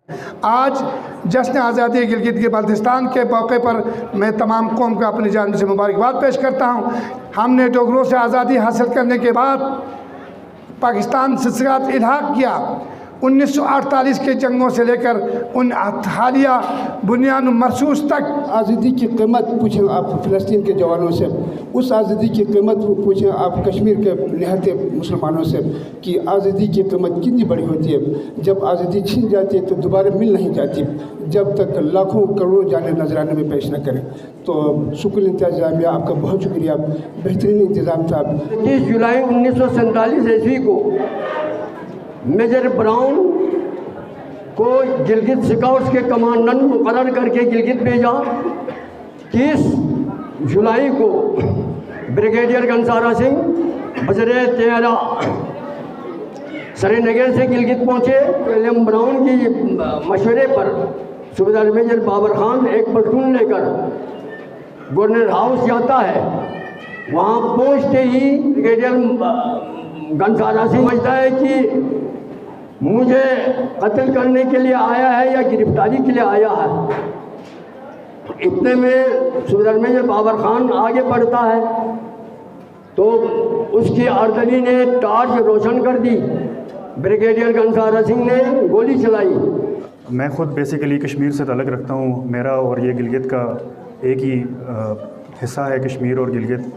آج جشن آزادی گلگت کے بلتستان کے موقع پر میں تمام قوم کو اپنی جانب سے مبارکباد پیش کرتا ہوں۔ ہم نے ڈوگروں سے آزادی حاصل کرنے کے بعد پاکستان سے ساتھ الحاق کیا۔ 1948 کے جنگوں سے لے کر ان حالیہ بنیان مرصوص تک آزادی کی قیمت پوچھیں آپ فلسطین کے جوانوں سے، اس آزادی کی قیمت پوچھیں آپ کشمیر کے نہتے مسلمانوں سے کہ آزادی کی قیمت کتنی بڑی ہوتی ہے۔ جب آزادی چھن جاتی ہے تو دوبارہ مل نہیں جاتی جب تک لاکھوں کروڑوں جانے نذرانے میں پیش نہ کریں۔ تو شکریہ انتظامیہ آپ کا بہت شکریہ، بہترین انتظام تھا۔ 30 جولائی 1947 عیسوی کو میجر براؤن کو گلگت سکاؤٹس کے کمانڈنٹ مقرر کر کے گلگت بھیجا۔ 30 جولائی کو بریگیڈیئر گنسارا سنگھ بذریعہ طیارہ سری نگر سے گلگت پہنچے۔ ولیم براؤن کی مشورے پر صوبیدار میجر بابر خان ایک پلٹون لے کر گورنر ہاؤس جاتا ہے۔ وہاں پہنچتے ہی بریگیڈیئر گنسارا سنگھ سمجھتا ہے کہ مجھے قتل کرنے کے لیے آیا ہے یا گرفتاری کے لیے آیا ہے۔ اتنے میں صوبیدار میجر بابر خان آگے بڑھتا ہے تو اس کی اردنی نے ٹارچ روشن کر دی۔ بریگیڈیئر گنسارا سنگھ نے گولی چلائی۔ میں خود بیسیکلی کشمیر سے تعلق رکھتا ہوں۔ میرا اور یہ گلگت کا ایک ہی حصہ ہے، کشمیر اور گلگت،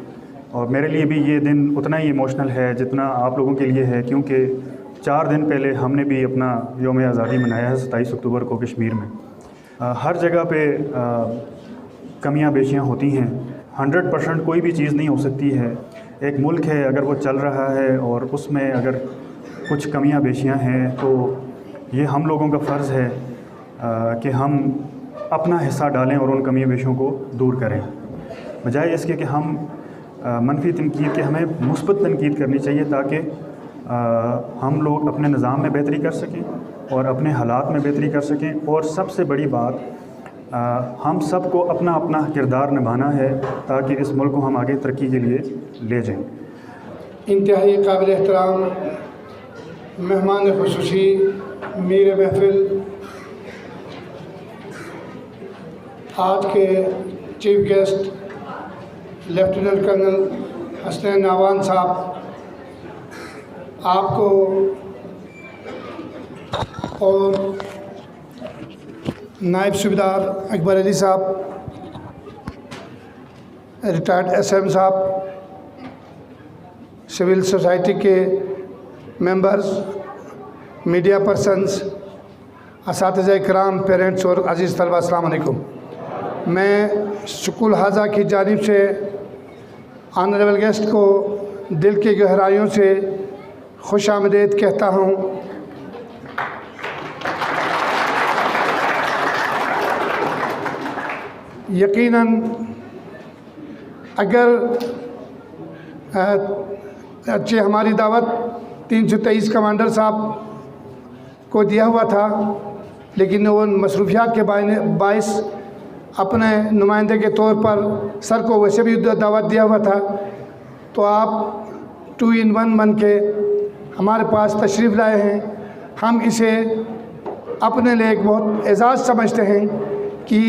اور میرے لیے بھی یہ دن اتنا ہی ایموشنل ہے جتنا آپ لوگوں کے لیے ہے، کیونکہ 4 دن پہلے ہم نے بھی اپنا یوم آزادی منایا ہے 27 اکتوبر کو کشمیر میں۔ ہر جگہ پہ کمیاں بیشیاں ہوتی ہیں، 100% کوئی بھی چیز نہیں ہو سکتی ہے۔ ایک ملک ہے، اگر وہ چل رہا ہے اور اس میں اگر کچھ کمیاں بیشیاں ہیں تو یہ ہم لوگوں کا فرض ہے کہ ہم اپنا حصہ ڈالیں اور ان کمیاں بیشیوں کو دور کریں، بجائے اس کے کہ ہم منفی تنقید کے ہمیں مثبت تنقید کرنی چاہیے تاکہ ہم لوگ اپنے نظام میں بہتری کر سکیں اور اپنے حالات میں بہتری کر سکیں۔ اور سب سے بڑی بات، ہم سب کو اپنا اپنا کردار نبھانا ہے تاکہ اس ملک کو ہم آگے ترقی کے لیے لے جائیں۔ انتہائی قابل احترام مہمان خصوصی میر محفل، آج کے chief guest lieutenant colonel Hasnain Nawan صاحب، آپ کو اور نائب صوبیدار اکبر علی صاحب، ریٹائرڈ ایس ایم صاحب، سول سوسائٹی کے ممبرز، میڈیا پرسنز، اساتذہ کرام، پیرنٹس اور عزیز طلبہ، السلام علیکم۔ میں سکول ہاضہ کی جانب سے آنریبل گیسٹ کو دل کی گہرائیوں سے خوش آمدید کہتا ہوں۔ یقیناً اگر ہماری دعوت 323 کمانڈر صاحب کو دیا ہوا تھا، لیکن وہ مصروفیات کے باعث اپنے نمائندے کے طور پر سر کو ویسے بھی دعوت دیا ہوا تھا، تو آپ 2 in 1 بن کے ہمارے پاس تشریف لائے ہیں۔ ہم اسے اپنے لیے ایک بہت اعزاز سمجھتے ہیں کہ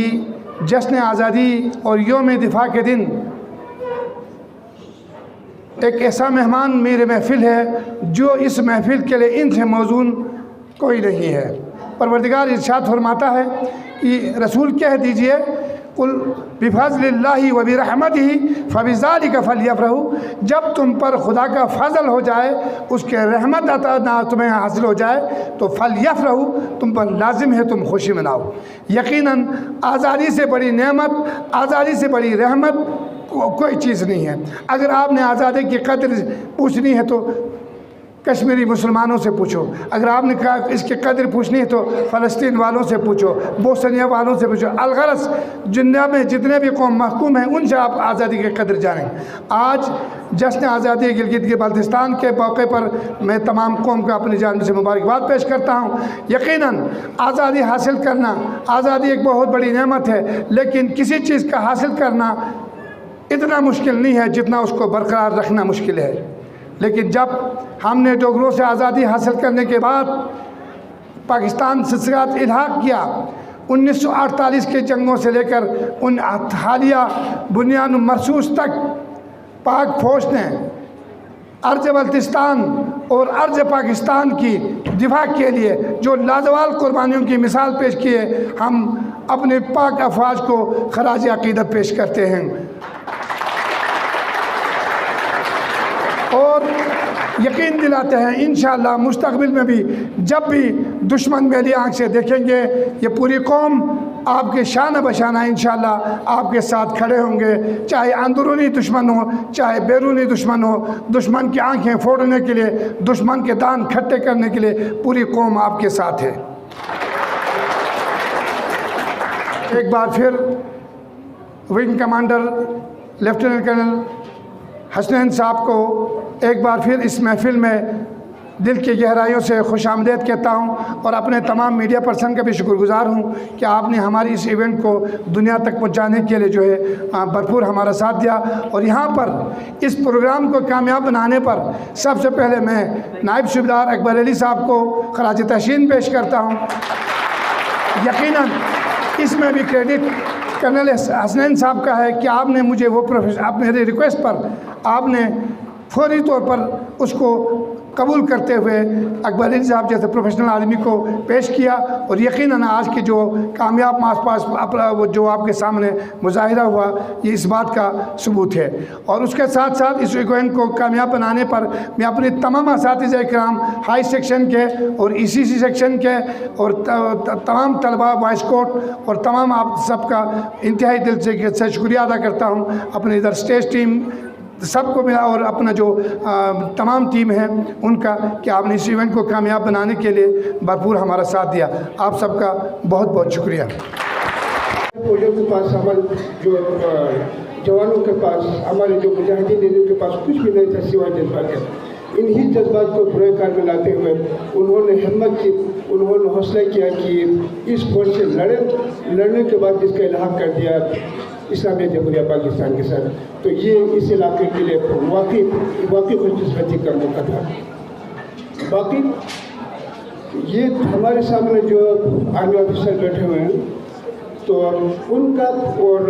جشن آزادی اور یوم دفاع کے دن ایک ایسا مہمان میرے محفل ہے جو اس محفل کے لیے ان سے موزون کوئی نہیں ہے۔ پروردگار ارشاد فرماتا ہے کہ رسول کہہ دیجئے قل بفضل اللہ وبرحمتہ فبذلک فلیفرحوا، جب تم پر خدا کا فضل ہو جائے، اس کے رحمت عطا تمہیں حاصل ہو جائے تو فلیفرحوا، تم پر لازم ہے تم خوشی مناؤ۔ یقیناً آزادی سے بڑی نعمت، آزادی سے بڑی رحمت کوئی چیز نہیں ہے۔ اگر آپ نے آزادی کی قدر پوچھنی ہے تو کشمیری مسلمانوں سے پوچھو، اگر آپ نے کہا اس کی قدر پوچھنی ہے تو فلسطین والوں سے پوچھو، بوسنیا والوں سے پوچھو، الغرض دنیا میں جتنے بھی قوم محکوم ہیں ان سے آپ آزادی کی قدر جانیں۔ آج جشن آزادی گلگت کے بلتستان کے موقع پر میں تمام قوم کو اپنی جانب سے مبارکباد پیش کرتا ہوں۔ یقیناً آزادی حاصل کرنا، آزادی ایک بہت بڑی نعمت ہے، لیکن کسی چیز کا حاصل کرنا اتنا مشکل نہیں ہے جتنا اس کو برقرار رکھنا مشکل ہے۔ لیکن جب ہم نے ڈوگروں سے آزادی حاصل کرنے کے بعد پاکستان سے ساتھ الحاق کیا 1948 کے جنگوں سے لے کر ان حالیہ بنیاد مرصوص تک پاک فوج نے ارض بلتستان اور ارض پاکستان کی دفاع کے لیے جو لازوال قربانیوں کی مثال پیش کی ہے، ہم اپنے پاک افواج کو خراج عقیدت پیش کرتے ہیں اور یقین دلاتے ہیں انشاءاللہ مستقبل میں بھی جب بھی دشمن میری آنکھ سے دیکھیں گے، یہ پوری قوم آپ کے شانہ بشانہ انشاءاللہ آپ کے ساتھ کھڑے ہوں گے، چاہے اندرونی دشمن ہو چاہے بیرونی دشمن ہو۔ دشمن کی آنکھیں پھوڑنے کے لیے، دشمن کے دان کھٹے کرنے کے لیے پوری قوم آپ کے ساتھ ہے۔ ایک بار پھر wing commander lieutenant colonel Hasnain صاحب کو ایک بار پھر اس محفل میں دل کی گہرائیوں سے خوش آمدید کہتا ہوں اور اپنے تمام میڈیا پرسن کا بھی شکر گزار ہوں کہ آپ نے ہماری اس ایونٹ کو دنیا تک پہنچانے کے لیے جو ہے بھرپور ہمارا ساتھ دیا، اور یہاں پر اس پروگرام کو کامیاب بنانے پر سب سے پہلے میں نائب صوبیدار اکبر علی صاحب کو خراج تحسین پیش کرتا ہوں۔ یقیناً اس میں بھی کریڈٹ کرنل حسنین صاحب کا ہے کہ آپ نے مجھے وہ آپ میری ریکویسٹ پر آپ نے فوری طور پر اس کو قبول کرتے ہوئے اکبر علی صاحب جیسے پروفیشنل آدمی کو پیش کیا، اور یقیناً آج کی جو کامیاب مارچ پاس وہ جو آپ کے سامنے مظاہرہ ہوا یہ اس بات کا ثبوت ہے۔ اور اس کے ساتھ ساتھ اس ایونٹ کو کامیاب بنانے پر میں اپنے تمام اساتذہ کرام ہائی سیکشن کے اور ای سی سی سیکشن کے اور تمام طلباء وائس کوٹ اور تمام آپ سب کا انتہائی دل سے شکریہ ادا کرتا ہوں۔ اپنے ادھر اسٹیج ٹیم سب کو ملا اور اپنا جو تمام ٹیم ہے ان کا کہ آپ نے اس ایونٹ کو کامیاب بنانے کے لیے بھرپور ہمارا ساتھ دیا۔ آپ سب کا بہت بہت شکریہ۔ فوجوں کے پاس ہمارے جو جوانوں کے پاس ہمارے جو مجاہدین کے پاس کچھ بھی نہیں تھا سوائے جذبات۔ انہی جذبات کو برے کار میں لاتے ہوئے انہوں نے ہمت کی، انہوں نے حوصلہ کیا کہ اس فوج سے لڑنے کے بعد جس کا الحاق کر دیا اسلامیہ جمہوریہ پاکستان کے ساتھ، تو یہ اس علاقے کے لیے واقعی خوش قسمتی کا موقع تھا۔ باقی یہ ہمارے سامنے جو آرمی آفیسر بیٹھے ہوئے ہیں تو ان کا اور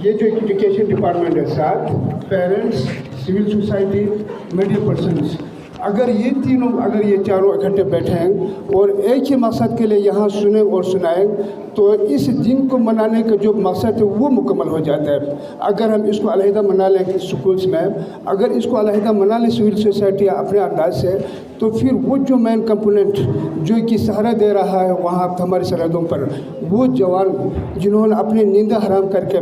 یہ جو ایجوکیشن ڈپارٹمنٹ ہے ساتھ parents, civil society, media persons, اگر یہ چاروں اکٹھے بیٹھے ہیں اور ایک ہی مقصد کے لیے یہاں سنیں اور سنائیں تو اس دن کو منانے کا جو مقصد ہے وہ مکمل ہو جاتا ہے۔ اگر ہم اس کو علیحدہ منا لیں سکولز میں، اگر اس کو علیحدہ منا لیں سول سوسائٹی اپنے انداز سے، تو پھر وہ جو مین کمپوننٹ جو کہ سہارا دے رہا ہے وہاں ہماری سرحدوں پر، وہ جوان جنہوں نے اپنی نیندیں حرام کر کے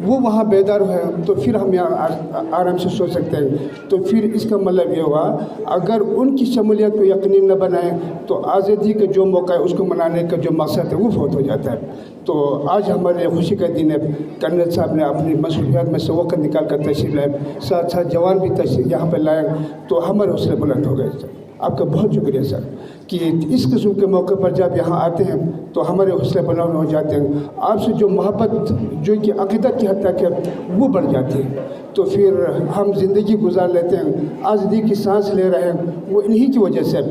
وہ وہاں بیدار ہوئے، تو پھر ہم یہاں آرام سے سو سکتے ہیں۔ تو پھر اس کا مطلب یہ ہوا اگر ان کی شمولیت کو یقینی نہ بنائیں تو آزادی کا جو موقع ہے اس کو منانے کا جو مقصد ہے وہ فوت ہو جاتا ہے۔ تو آج ہمارے خوشی کا دن ہے، کرنل صاحب نے اپنی مصروفیات میں سے وقت نکال کر تشریف لائے، ساتھ ساتھ جوان بھی تشریف یہاں پہ لائے، تو ہمارے حوصلے بلند ہو گئے۔ آپ کا بہت شکریہ سر کہ اس قسم کے موقع پر جب یہاں آتے ہیں تو ہمارے حوصلے بلند ہو جاتے ہیں، آپ سے جو محبت جو کہ عقیدت کی حد تک ہے وہ بڑھ جاتی ہے، تو پھر ہم زندگی گزار لیتے ہیں، آزادی کی سانس لے رہے ہیں وہ انہی کی وجہ سے۔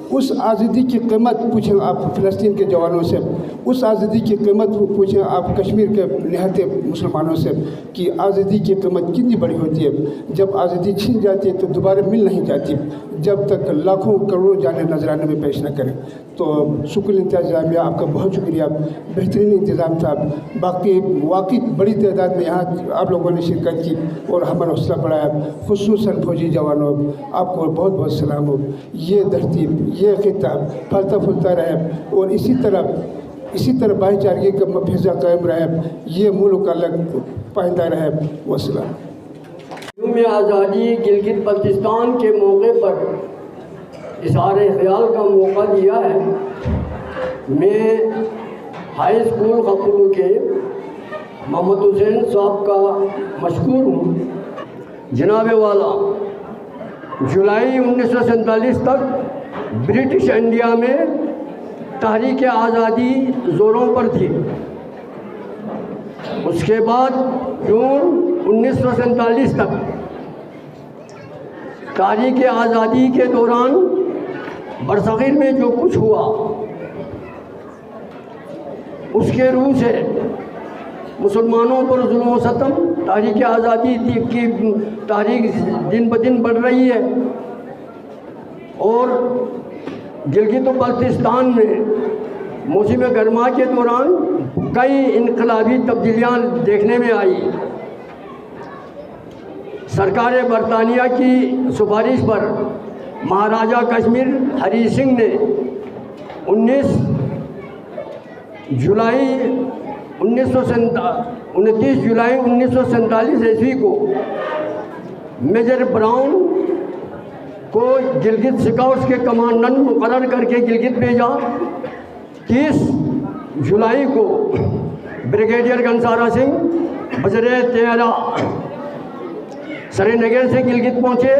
اس آزادی کی قیمت پوچھیں آپ فلسطین کے جوانوں سے، اس آزادی کی قیمت پوچھیں آپ کشمیر کے نہتے مسلمانوں سے کہ آزادی کی قیمت کتنی بڑی ہوتی ہے۔ جب آزادی چھن جاتی ہے تو دوبارہ مل نہیں جاتی جب تک لاکھوں کروڑوں جانے نذرانے میں پیش نہ کریں۔ تو سکول انتظامیہ آپ کا بہت شکریہ، بہترین انتظام تھا، باقی واقعی بڑی تعداد میں یہاں آپ لوگوں نے شرکت کی اور ہمارا حوصلہ بڑھایا، خصوصاً فوجی جوانوں آپ کو بہت بہت سلام ہو۔ یہ دھرتی یہ خطہ پھلتا پھولتا رہے اور اسی طرح بھائی چارگی کا فضا قائم رہے، یہ ملک الگ پائندہ رہے۔ والسلام۔ یوم آزادی گلگت بلتستان کے موقع پر اظہار خیال کا موقع دیا ہے۔ میں ہائی اسکول خپلو کے محمد حسین صاحب کا مشکور ہوں۔ جناب والا، جولائی 1947 تک برٹش انڈیا میں تحریک آزادی زوروں پر تھی۔ اس کے بعد جون 1947 تک تحریک آزادی کے دوران برصغیر میں جو کچھ ہوا اس کے روح سے مسلمانوں پر ظلم و ستم، تحریک آزادی کی تحریک دن بدن بڑھ رہی ہے، اور گلگت و بلتستان میں موسم گرما کے دوران کئی انقلابی تبدیلیاں دیکھنے میں آئی۔ سرکار برطانیہ کی سفارش پر مہاراجہ کشمیر ہری سنگھ نے 29 جولائی 1947 عیسوی کو میجر براؤن کو گلگت سکاؤٹس کے کمانڈنٹ مقرر کر کے گلگت بھیجا۔ 30 جولائی کو بریگیڈیئر گھنسارا سنگھ بذریعہ طیارہ سری نگر سے گلگت پہنچے۔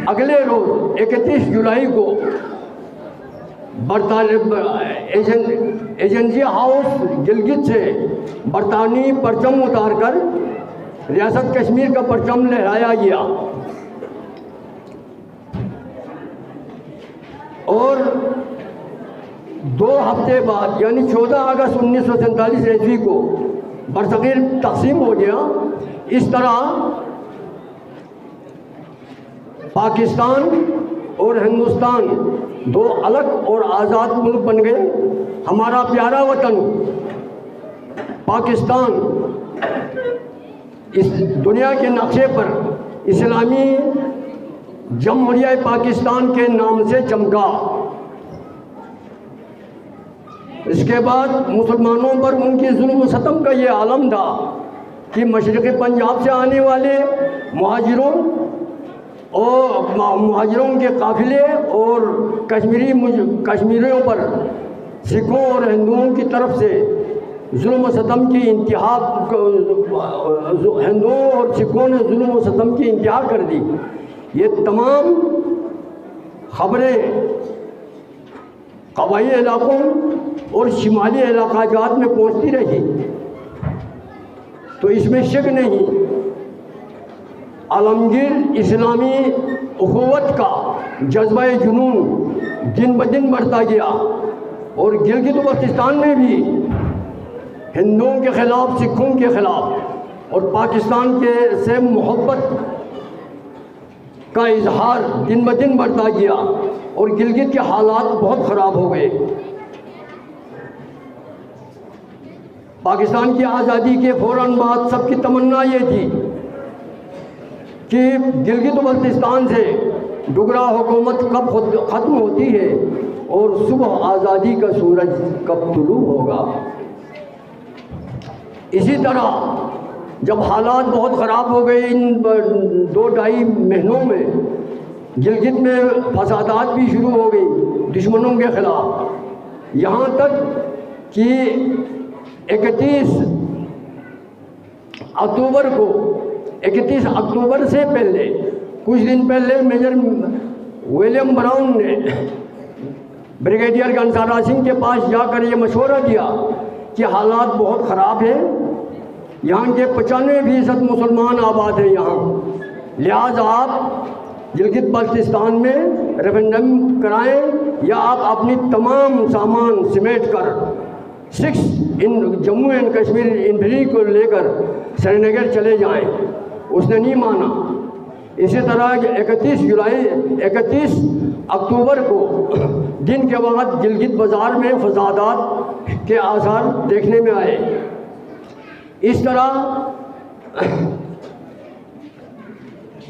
اگلے روز 31 جولائی کو ایجنسی ہاؤس گلگت سے برطانوی پرچم اتار کر ریاست کشمیر کا پرچم لہرایا گیا، اور 2 ہفتے بعد یعنی 14 اگست 1947 عیسوی کو برصغیر تقسیم ہو گیا۔ اس طرح پاکستان اور ہندوستان 2 الگ اور آزاد ملک بن گئے۔ ہمارا پیارا وطن پاکستان اس دنیا کے نقشے پر اسلامی جمہوریہ پاکستان کے نام سے چمکا۔ اس کے بعد مسلمانوں پر ان کی ظلم و ستم کا یہ عالم تھا کہ مشرقی پنجاب سے آنے والے مہاجروں کے قافلے اور کشمیریوں پر سکھوں اور ہندوؤں کی طرف سے ظلم و ستم کی انتہا، ہندوؤں اور سکھوں نے ظلم و ستم کی انتہا کر دی۔ یہ تمام خبریں قبائلی علاقوں اور شمالی علاقہ جات میں پہنچتی رہی، تو اس میں شک نہیں عالمگیر اسلامی اخوت کا جذبہ جنون دن بدن بڑھتا گیا، اور گلگت و بلتستان میں بھی ہندوؤں کے خلاف، سکھوں کے خلاف اور پاکستان سے محبت کا اظہار دن بدن بڑھتا گیا، اور گلگت کے حالات بہت خراب ہو گئے۔ پاکستان کی آزادی کے فوراً بعد سب کی تمنا یہ تھی کہ گلگت و بلتستان سے ڈگرا حکومت کب ختم ہوتی ہے اور صبح آزادی کا سورج کب طلوع ہوگا۔ اسی طرح جب حالات بہت خراب ہو گئے ان 2-2.5 مہینوں میں، گلگت میں فسادات بھی شروع ہو گئی دشمنوں کے خلاف، یہاں تک کہ 31 اکتوبر سے پہلے کچھ دن پہلے میجر ولیم براؤن نے بریگیڈیئر گھنسارا سنگھ کے پاس جا کر یہ مشورہ دیا کہ حالات بہت خراب ہیں، یہاں کے 95% مسلمان آباد ہیں یہاں، لہٰذا آپ گلگت بلتستان میں ریفرینڈم کرائیں یا آپ اپنی تمام سامان سمیٹ کر 6 جموں اینڈ کشمیر انفینٹری کو لے کر سری نگر چلے جائیں۔ اس نے نہیں مانا۔ اسی طرح 31 اکتوبر کو دن کے وقت گلگت بازار میں فسادات کے آثار دیکھنے میں آئے۔ اس طرح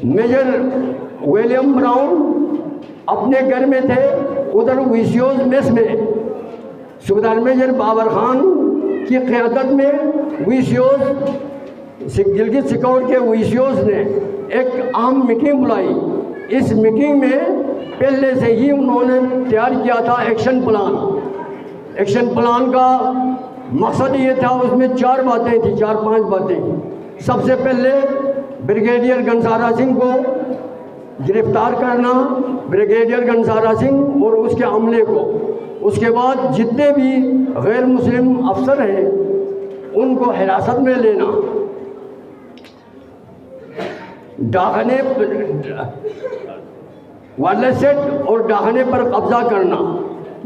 میجر ولیم براؤن اپنے گھر میں تھے، ادھر ویسیوز میس میں صوبیدار میجر بابر خان کی قیادت میں ویسیوز گلگت سکاؤٹ کے ویسیوز نے ایک عام میٹنگ بلائی۔ اس میٹنگ میں پہلے سے ہی انہوں نے تیار کیا تھا ایکشن پلان۔ ایکشن پلان کا مقصد یہ تھا، اس میں 4 باتیں تھیں، 4-5 باتیں۔ سب سے پہلے بریگیڈیئر گھنسارا سنگھ کو گرفتار کرنا، بریگیڈیئر گھنسارا سنگھ اور اس کے عملے کو۔ اس کے بعد جتنے بھی غیر مسلم افسر ہیں ان کو حراست میں لینا، ڈاکھانے وائرلیس سیٹ اور ڈاکھانے پر قبضہ کرنا،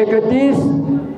31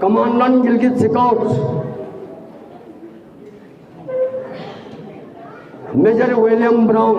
Commandant Gilgit Scouts, Major William Brown,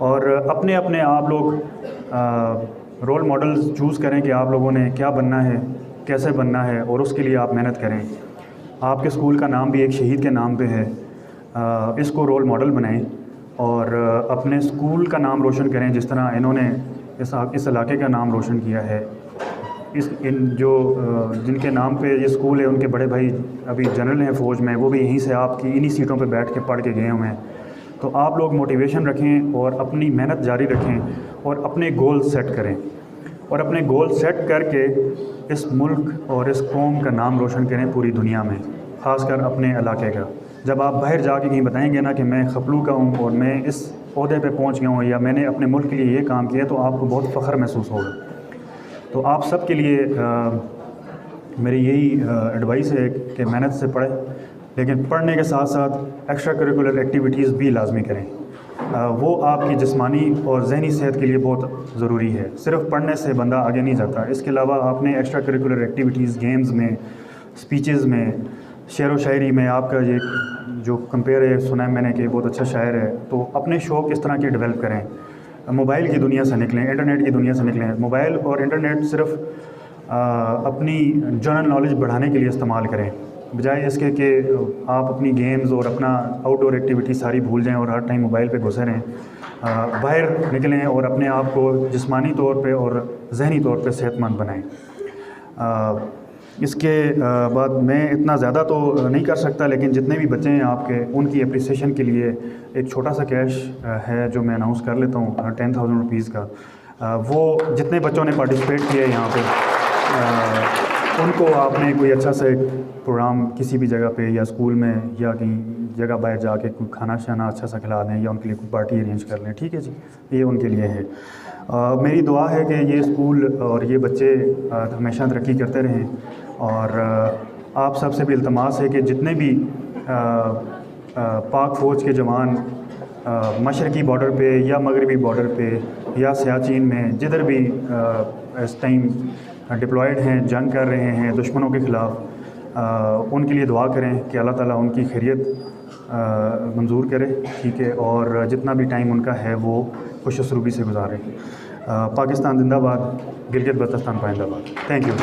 اور اپنے اپنے آپ لوگ رول ماڈلز چوز کریں کہ آپ لوگوں نے کیا بننا ہے، کیسے بننا ہے، اور اس کے لیے آپ محنت کریں۔ آپ کے اسکول کا نام بھی ایک شہید کے نام پہ ہے، اس کو رول ماڈل بنائیں اور اپنے اسکول کا نام روشن کریں جس طرح انہوں نے اس علاقے کا نام روشن کیا ہے۔ جن کے نام پہ یہ اسکول ہے ان کے بڑے بھائی ابھی جنرل ہیں فوج میں، وہ بھی یہیں سے آپ کی انہی سیٹوں پہ بیٹھ کے پڑھ کے گئے ہوئے ہیں۔ تو آپ لوگ موٹیویشن رکھیں اور اپنی محنت جاری رکھیں اور اپنے گول سیٹ کریں، اور اپنے گول سیٹ کر کے اس ملک اور اس قوم کا نام روشن کریں پوری دنیا میں، خاص کر اپنے علاقے کا۔ جب آپ باہر جا کے کہیں بتائیں گے نا کہ میں خپلو کا ہوں اور میں اس عہدے پہ پہنچ گیا ہوں یا میں نے اپنے ملک کے لیے یہ کام کیا، تو آپ کو بہت فخر محسوس ہوگا۔ تو آپ سب کے لیے میری یہی ایڈوائس ہے کہ محنت سے پڑھیں، لیکن پڑھنے کے ساتھ ساتھ ایکسٹرا کریکولر ایکٹیویٹیز بھی لازمی کریں۔ وہ آپ کی جسمانی اور ذہنی صحت کے لیے بہت ضروری ہے۔ صرف پڑھنے سے بندہ آگے نہیں جاتا، اس کے علاوہ آپ نے ایکسٹرا کریکولر ایکٹیویٹیز، گیمز میں، اسپیچز میں، شعر و شاعری میں، آپ کا یہ جو کمپیئر ہے سنا ہے میں نے کہ بہت اچھا شاعر ہے، تو اپنے شوق اس طرح کے ڈیولپ کریں۔ موبائل کی دنیا سے نکلیں، انٹرنیٹ کی دنیا سے نکلیں۔ موبائل اور انٹرنیٹ صرف اپنی جنرل نالج بڑھانے کے لیے استعمال کریں، بجائے اس کے کہ آپ اپنی گیمز اور اپنا آؤٹ ڈور ایکٹیویٹی ساری بھول جائیں اور ہر ٹائم موبائل پہ گھسے رہیں۔ باہر نکلیں اور اپنے آپ کو جسمانی طور پہ اور ذہنی طور پہ صحت مند بنائیں۔ اس کے بعد میں اتنا زیادہ تو نہیں کر سکتا، لیکن جتنے بھی بچے ہیں آپ کے، ان کی اپریسیشن کے لیے ایک چھوٹا سا کیش ہے جو میں اناؤنس کر لیتا ہوں 10,000 روپیز کا۔ وہ جتنے بچوں نے پارٹیسپیٹ کیا ہے یہاں پہ، ان کو آپ نے کوئی اچھا سا ایک پروگرام کسی بھی جگہ پہ یا اسکول میں یا کہیں جگہ باہر جا کے کوئی کھانا شانا اچھا سا کھلا دیں یا ان کے لیے کوئی پارٹی ارینج کر لیں، ٹھیک ہے جی؟ یہ ان کے لیے ہے۔ میری دعا ہے کہ یہ اسکول اور یہ بچے ہمیشہ ترقی کرتے رہیں، اور آپ سب سے بھی التماس ہے کہ جتنے بھی پاک فوج کے جوان مشرقی بارڈر پہ یا مغربی بارڈر پہ یا سیاچین میں جدھر بھی اس ٹائم ڈپلائیڈ ہیں، جنگ کر رہے ہیں دشمنوں کے خلاف، ان کے لیے دعا کریں کہ اللہ تعالیٰ ان کی خیریت منظور کرے، ٹھیک ہے، اور جتنا بھی ٹائم ان کا ہے وہ خوش اسروبی سے گزاریں۔ پاکستان زندہ باد، گلگت بلتستان پائندہ باد۔ Thank you.